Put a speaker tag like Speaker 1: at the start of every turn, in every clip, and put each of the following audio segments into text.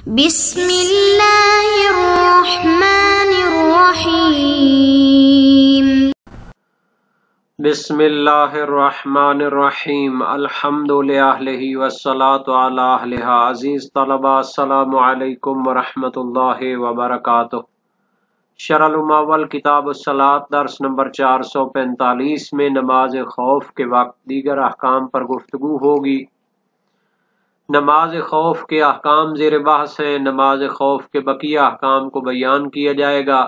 Speaker 1: بسم اللہ الرحمن الرحیم
Speaker 2: بسم اللہ الرحمن الرحیم الحمد للہ والصلاة علی اہلہا۔ عزیز طلبہ السلام علیکم ورحمۃ اللہ وبرکاتہ۔ شرح المعول کتاب الصلاۃ درس نمبر 445 میں نماز خوف کے وقت دیگر احکام پر گفتگو ہوگی۔ نماز خوف کے احکام زیر بحث ہیں۔ نماز خوف کے بقیہ احکام کو بیان کیا جائے گا۔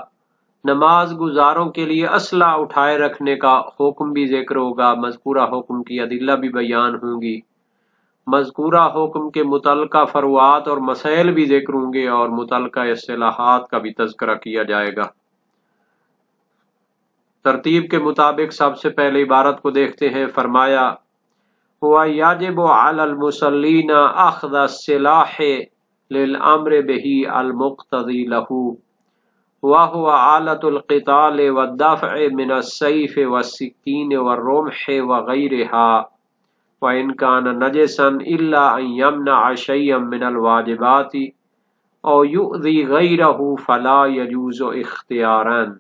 Speaker 2: نماز گزاروں کے لیے اسلحہ اٹھائے رکھنے کا حکم بھی ذکر ہوگا۔ مذکورہ حکم کی ادلہ بھی بیان ہوں گی۔ مذکورہ حکم کے متعلقہ فروعات اور مسائل بھی ذکر ہوں گے اور متعلقہ اصطلاحات کا بھی تذکرہ کیا جائے گا۔ ترتیب کے مطابق سب سے پہلے عبارت کو دیکھتے ہیں۔ فرمایا وَيَجِبُ عَلَى الْمُصَلِّينَ أَخْذَ السِّلَاحِ لِلْأَمْرِ بِهِ الْمُقْتَضِي لَهُ وَهُوَ آلَةُ الْقِتَالِ وَالدَّفْعِ مِنَ السَّيْفِ وَالسِّكِّينِ وَالرُّمْحِ وَغَيْرِهَا وَإِنْ كَانَ نَجِسًا إِلَّا أَنْ يَمْنَعَ شَيْئًا مِنَ الْوَاجِبَاتِ أَوْ يُؤْذِي غَيْرَهُ فَلَا يَجُوزُ اخْتِيَارًا۔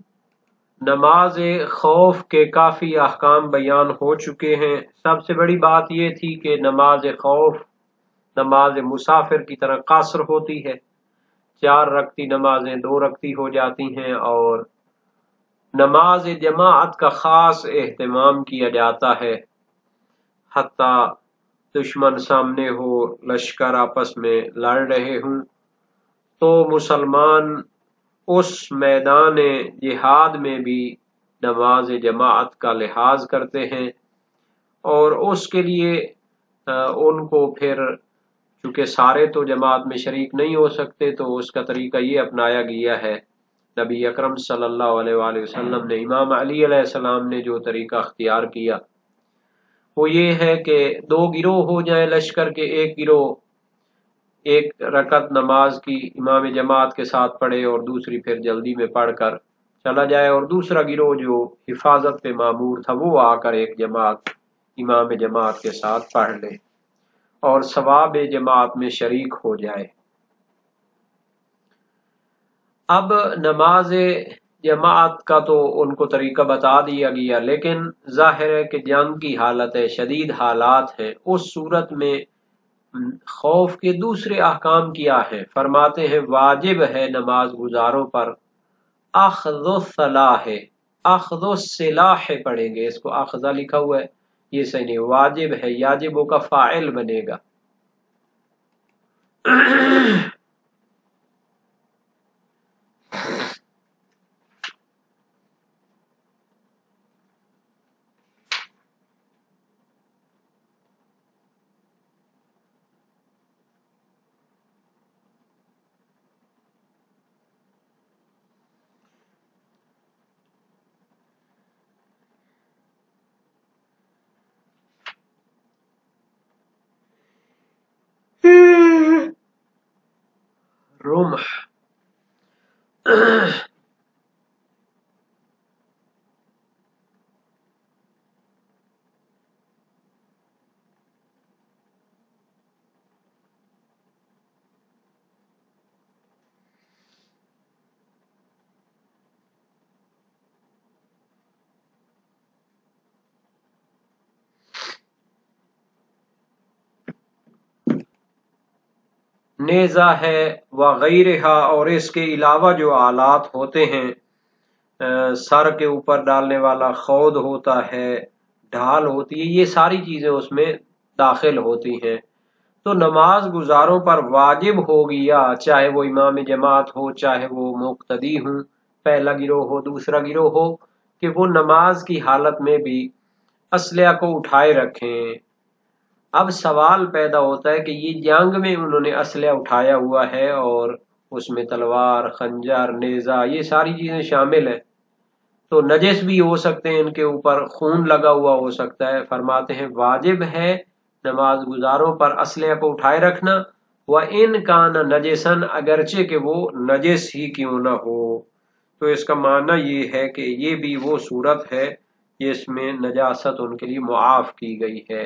Speaker 2: نماز خوف کے کافی احکام بیان ہو چکے ہیں۔ سب سے بڑی بات یہ تھی کہ نماز خوف نماز مسافر کی طرح قاصر ہوتی ہے۔ 4 رکعتی نمازیں 2 رکعتی ہو جاتی ہیں اور نماز جماعت کا خاص اہتمام کیا جاتا ہے۔ حتیٰ دشمن سامنے ہو، لشکر آپس میں لڑ رہے ہوں تو مسلمان اس میدان جہاد میں بھی نماز جماعت کا لحاظ کرتے ہیں اور اس کے لیے ان کو پھر چونکہ سارے تو جماعت میں شریک نہیں ہو سکتے تو اس کا طریقہ یہ اپنایا گیا ہے۔ نبی اکرم صلی اللہ علیہ وآلہ وسلم نے امام علی علیہ السلام نے جو طریقہ اختیار کیا وہ یہ ہے کہ 2 گروہ ہو جائیں لشکر کے۔ ایک گروہ 1 رکعت نماز کی امام جماعت کے ساتھ پڑھے اور دوسری پھر جلدی میں پڑھ کر چلا جائے، اور دوسرا گروہ جو حفاظت پہ مامور تھا وہ آ کر ایک جماعت امام جماعت کے ساتھ پڑھ لے اور ثواب جماعت میں شریک ہو جائے۔ اب نماز جماعت کا تو ان کو طریقہ بتا دیا گیا، لیکن ظاہر ہے کہ جنگ کی حالت ہے، شدید حالات ہیں، اس صورت میں خوف کے دوسرے احکام کیا ہیں؟ فرماتے ہیں واجب ہے نماز گزاروں پر اخذ السلاح، اخذ السلاح پڑھیں گے، اس کو اخذہ لکھا ہوا ہے، یہ صحیح نہیں، واجب ہے، یاجبوں کا فاعل بنے گا۔ رمح نیزہ ہے وغیرہ، اور اس کے علاوہ جو آلات ہوتے ہیں، سر کے اوپر ڈالنے والا خود ہوتا ہے، ڈھال ہوتی ہے، یہ ساری چیزیں اس میں داخل ہوتی ہیں۔ تو نماز گزاروں پر واجب ہو گیا، چاہے وہ امام جماعت ہو چاہے وہ مقتدی ہوں، پہلا گروہ ہو دوسرا گروہ ہو، کہ وہ نماز کی حالت میں بھی اسلحہ کو اٹھائے رکھیں۔ اب سوال پیدا ہوتا ہے کہ یہ جنگ میں انہوں نے اسلحہ اٹھایا ہوا ہے اور اس میں تلوار، خنجر، نیزہ یہ ساری چیزیں شامل ہیں، تو نجس بھی ہو سکتے ہیں، ان کے اوپر خون لگا ہوا ہو سکتا ہے۔ فرماتے ہیں واجب ہے نماز گزاروں پر اسلحہ کو اٹھائے رکھنا، وَإِنْ كَانَ نَجِسًا، اگرچہ کہ وہ نجس ہی کیوں نہ ہو۔ تو اس کا معنی یہ ہے کہ یہ بھی وہ صورت ہے جس میں نجاست ان کے لیے معاف کی گئی ہے۔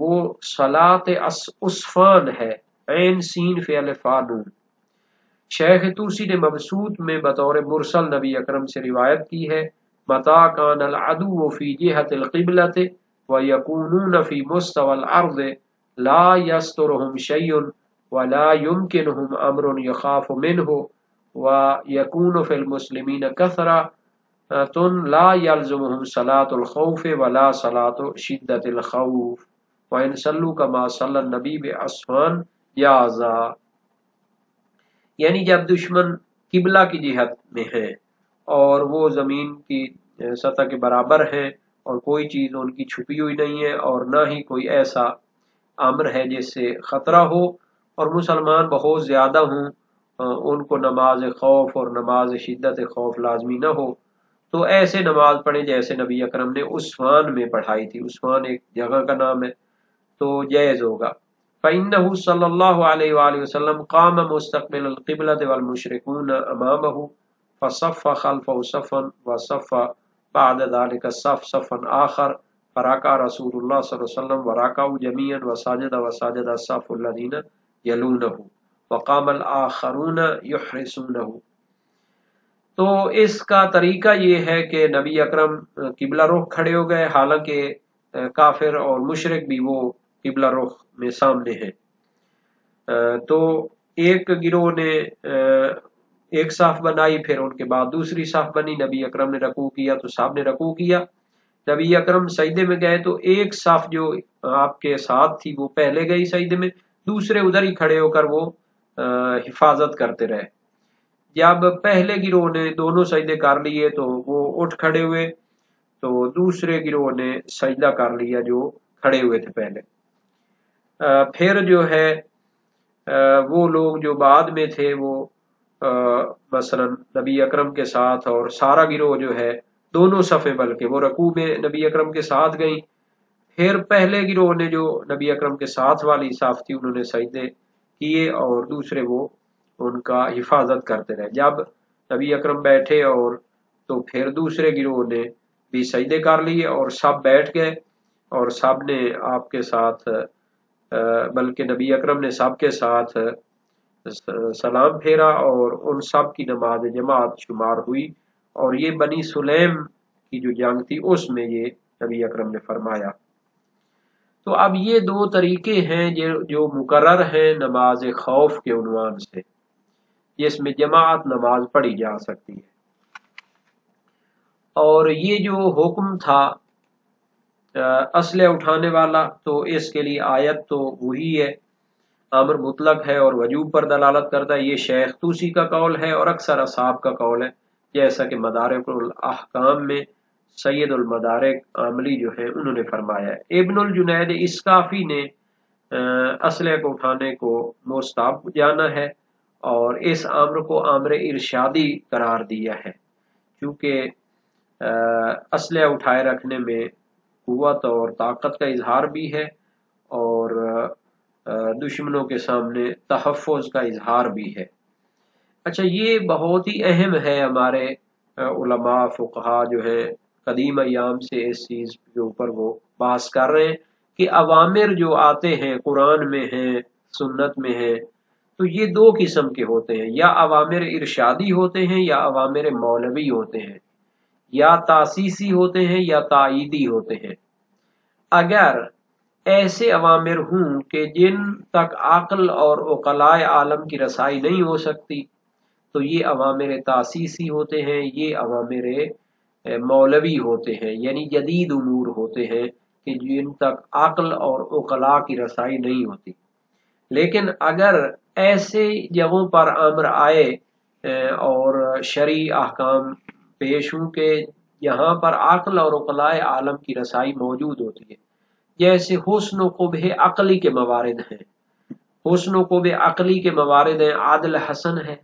Speaker 2: وہ صلاۃ عصفان ہے، عین سین فعل فا نون۔ شیخ طوسی نے مبسوط میں بطور مرسل نبی اکرم سے روایت کی ہے، متا کان العدو فی جہت القبلۃ ویکونون فی مستوى الارض لا یسترہم شیء ولا یمکنہم امر یخاف منہ ویکون فی المسلمین کثرۃ لا یلزمہم صلاۃ الخوف ولا صلاۃ شدۃ الخوف وان صلوا کما صلی النبی بعصفان جازا۔ یعنی جب دشمن قبلہ کی جہت میں ہے اور وہ زمین کی سطح کے برابر ہیں اور کوئی چیز ان کی چھپی ہوئی نہیں ہے اور نہ ہی کوئی ایسا امر ہے جس سے خطرہ ہو اور مسلمان بہت زیادہ ہوں، ان کو نماز خوف اور نماز شدت خوف لازمی نہ ہو، تو ایسے نماز پڑھیں جیسے نبی اکرم نے عصفان میں پڑھائی تھی۔ عصفان ایک جگہ کا نام ہے، تو جائز ہوگا۔ فإنه صلی اللہ علیہ وآلہ وسلم قام مستقبل القبلة والمشركون امامه فصف خلفه صفا وصف بعد ذلك الصف صفا آخر فركع رسول الله صلی اللہ علیہ وسلم وركعوا جميعا وسجد الصف الذين يلونه وقام الآخرون يحرسونه۔ تو اس کا طریقہ یہ ہے کہ نبی اکرم قبلہ رخ کھڑے ہو گئے، حالانکہ کافر اور مشرک بھی وہ قبلہ رخ میں سامنے ہیں۔ تو ایک گروہ نے ایک صف بنائی، پھر ان کے بعد دوسری صف بنی، نبی اکرم نے رکوع کیا تو سب نے رکوع کیا، نبی اکرم سجدے میں گئے تو ایک صف جو آپ کے ساتھ تھی وہ پہلے گئی سجدے میں، دوسرے ادھر ہی کھڑے ہو کر وہ حفاظت کرتے رہے۔ جب پہلے گروہ نے دونوں سجدے کر لیے تو وہ اٹھ کھڑے ہوئے، تو دوسرے گروہ نے سجدہ کر لیا جو کھڑے ہوئے تھے پہلے۔ پھر جو ہے وہ لوگ جو بعد میں تھے وہ مثلا نبی اکرم کے ساتھ اور سارا گروہ جو ہے دونوں صفیں، بلکہ وہ رکوع میں نبی اکرم کے ساتھ گئیں، پھر پہلے گروہ نے جو نبی اکرم کے ساتھ والی صف تھی انہوں نے سجدے کیے اور دوسرے وہ ان کا حفاظت کرتے رہے۔ جب نبی اکرم بیٹھے اور تو پھر دوسرے گروہ نے بھی سجدے کر لیے اور سب بیٹھ گئے اور سب نے آپ کے ساتھ بلکہ نبی اکرم نے سب کے ساتھ سلام پھیرا اور ان سب کی نماز جماعت شمار ہوئی، اور یہ بنی سلیم کی جو جنگ تھی اس میں یہ نبی اکرم نے فرمایا۔ تو اب یہ دو طریقے ہیں جو مقرر ہیں نماز خوف کے عنوان سے، جس میں جماعت نماز پڑھی جا سکتی ہے۔ اور یہ جو حکم تھا اسلحہ اٹھانے والا، تو اس کے لیے آیت تو وہی ہے، امر مطلق ہے اور وجوب پر دلالت کرتا ہے۔ یہ شیخ طوسی کا قول ہے اور اکثر اصحاب کا قول ہے، جیسا کہ مدارک الاحکام میں سید المدارک عاملی جو ہے انہوں نے فرمایا ہے۔ ابن الجنید اسکافی نے اسلحہ کو اٹھانے کو مستحب جانا ہے اور اس امر کو امر ارشادی قرار دیا ہے، کیونکہ اسلحہ اٹھائے رکھنے میں قوت اور طاقت کا اظہار بھی ہے اور دشمنوں کے سامنے تحفظ کا اظہار بھی ہے۔ اچھا، یہ بہت ہی اہم ہے، ہمارے علماء فقہا جو ہے قدیم ایام سے اس چیز کے اوپر وہ بحث کر رہے ہیں کہ اوامر جو آتے ہیں قرآن میں ہیں، سنت میں ہیں، تو یہ دو قسم کے ہوتے ہیں، یا اوامر ارشادی ہوتے ہیں یا اوامر مولوی ہوتے ہیں، یا تاسیسی ہوتے ہیں یا تائیدی ہوتے ہیں۔ اگر ایسے اوامر ہوں کہ جن تک عقل اور عقلاء عالم کی رسائی نہیں ہو سکتی تو یہ اوامر تاسیسی ہوتے ہیں، یہ اوامر مولوی ہوتے ہیں، یعنی جدید امور ہوتے ہیں کہ جن تک عقل اور عقلاء کی رسائی نہیں ہوتی۔ لیکن اگر ایسے جگہوں پر امر آئے اور شرعی احکام پیش ہوں کہ یہاں پر عقل اور عقلاء عالم کی رسائی موجود ہوتی ہے، جیسے حسن و قبح عقلی کے موارد ہیں، حسن و قبح عقلی کے موارد ہیں، عدل حسن ہے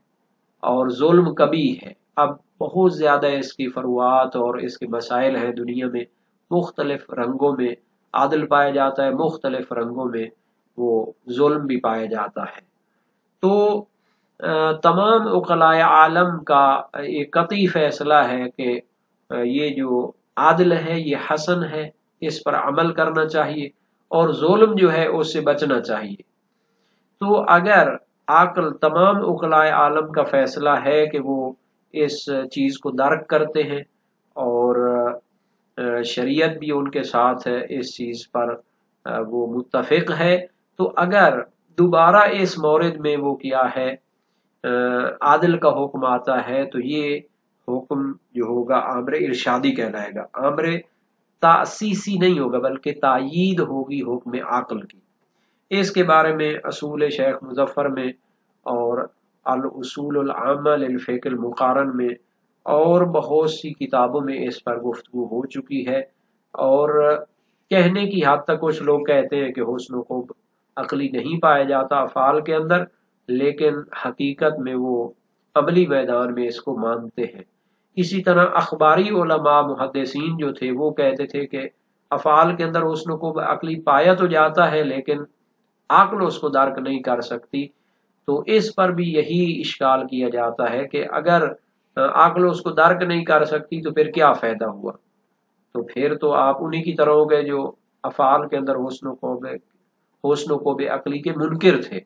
Speaker 2: اور ظلم قبیح ہے۔ اب بہت زیادہ اس کی فروعات اور اس کے مسائل ہیں دنیا میں، مختلف رنگوں میں عدل پایا جاتا ہے، مختلف رنگوں میں وہ ظلم بھی پایا جاتا ہے۔ تو تمام عقلاء عالم کا ایک قطعی فیصلہ ہے کہ یہ جو عدل ہے یہ حسن ہے، اس پر عمل کرنا چاہیے، اور ظلم جو ہے اس سے بچنا چاہیے۔ تو اگر عقل تمام عقلائے عالم کا فیصلہ ہے کہ وہ اس چیز کو درک کرتے ہیں اور شریعت بھی ان کے ساتھ ہے اس چیز پر، وہ متفق ہے، تو اگر دوبارہ اس مورد میں وہ کیا ہے عادل کا حکم آتا ہے تو یہ حکم جو ہوگا امر ارشادی کہلائے گا، امر تاسیسی نہیں ہوگا بلکہ تائید ہوگی حکم عقل کی۔ اس کے بارے میں اصول شیخ مظفر میں اور الاصول العامہ للفقہ المقارن میں اور بہت سی کتابوں میں اس پر گفتگو ہو چکی ہے، اور کہنے کی حد تک کچھ لوگ کہتے ہیں کہ حسن و خوب عقلی نہیں پایا جاتا افعال کے اندر، لیکن حقیقت میں وہ عملی میدان میں اس کو مانتے ہیں۔ اسی طرح اخباری علماء محدثین جو تھے وہ کہتے تھے کہ افعال کے اندر حسن و خوب عقلی پایا تو جاتا ہے لیکن عقل اس کو درک نہیں کر سکتی۔ تو اس پر بھی یہی اشکال کیا جاتا ہے کہ اگر عقل اس کو درک نہیں کر سکتی تو پھر کیا فائدہ ہوا؟ تو پھر تو آپ انہی کی طرح ہو گئے جو افعال کے اندر حسن و خوب عقلی کے منکر تھے۔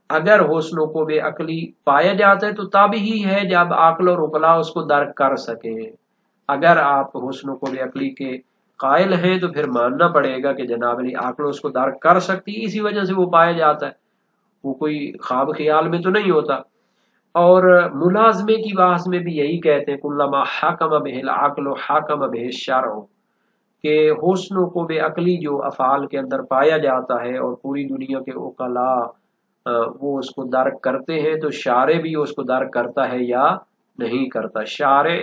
Speaker 2: اگر حسن و خوب عقلی پایا جاتا ہے تو تب ہی ہے جب عقل اور عقلا اس کو درک کر سکیں۔ اگر آپ حسن و خوب عقلی کے قائل ہیں تو پھر ماننا پڑے گا کہ جناب علی عقل اس کو درک کر سکتی، اسی وجہ سے وہ پایا جاتا ہے، وہ کوئی خواب خیال میں تو نہیں ہوتا۔ اور ملازمے کی بحث میں بھی یہی کہتے ہیں کلما حکم بہ العقل حکم بہ الشرع، کہ حسن و خوب عقلی جو افعال کے اندر پایا جاتا ہے اور پوری دنیا کے عقلاء وہ اس کو درک کرتے ہیں تو شارع بھی اس کو درک کرتا ہے یا نہیں کرتا۔ شارع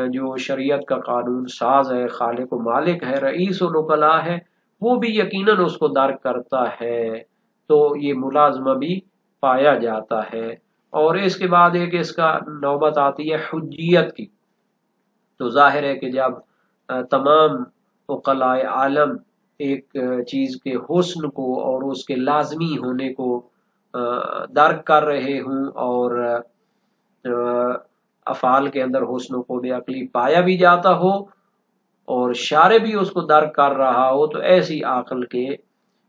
Speaker 2: جو شریعت کا قانون ساز ہے، خالق و مالک ہے، رئیس العقلاء ہے، وہ بھی یقیناً اس کو درک کرتا ہے، تو یہ ملازمہ بھی پایا جاتا ہے۔ اور اس کے بعد ایک اس کا نوبت آتی ہے حجیت کی، تو ظاہر ہے کہ جب تمام عقلاء عالم ایک چیز کے حسن کو اور اس کے لازمی ہونے کو درک کر رہے ہوں اور افعال کے اندر حسن و خوب عقلی پایا بھی جاتا ہو اور شارع بھی اس کو درک کر رہا ہو، تو ایسی عقل کے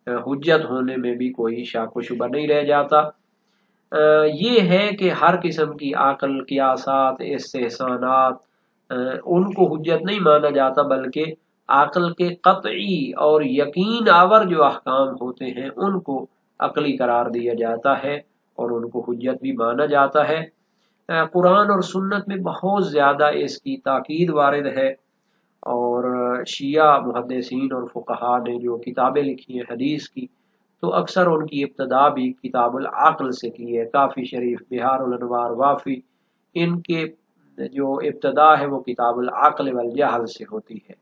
Speaker 2: حجت ہونے میں بھی کوئی شک و شبہ نہیں رہ جاتا۔ یہ ہے کہ ہر قسم کی عقل، قیاسات، استحسانات ان کو حجت نہیں مانا جاتا، بلکہ عقل کے قطعی اور یقین آور جو احکام ہوتے ہیں ان کو عقلی قرار دیا جاتا ہے اور ان کو حجت بھی مانا جاتا ہے۔ قرآن اور سنت میں بہت زیادہ اس کی تاکید وارد ہے، اور شیعہ محدثین اور فقہا نے جو کتابیں لکھی ہیں حدیث کی تو اکثر ان کی ابتدا بھی کتاب العقل سے کی ہے۔ کافی شریف، بہار الانوار، وافی، ان کے جو ابتدا ہے وہ کتاب العقل والجہل سے ہوتی ہے۔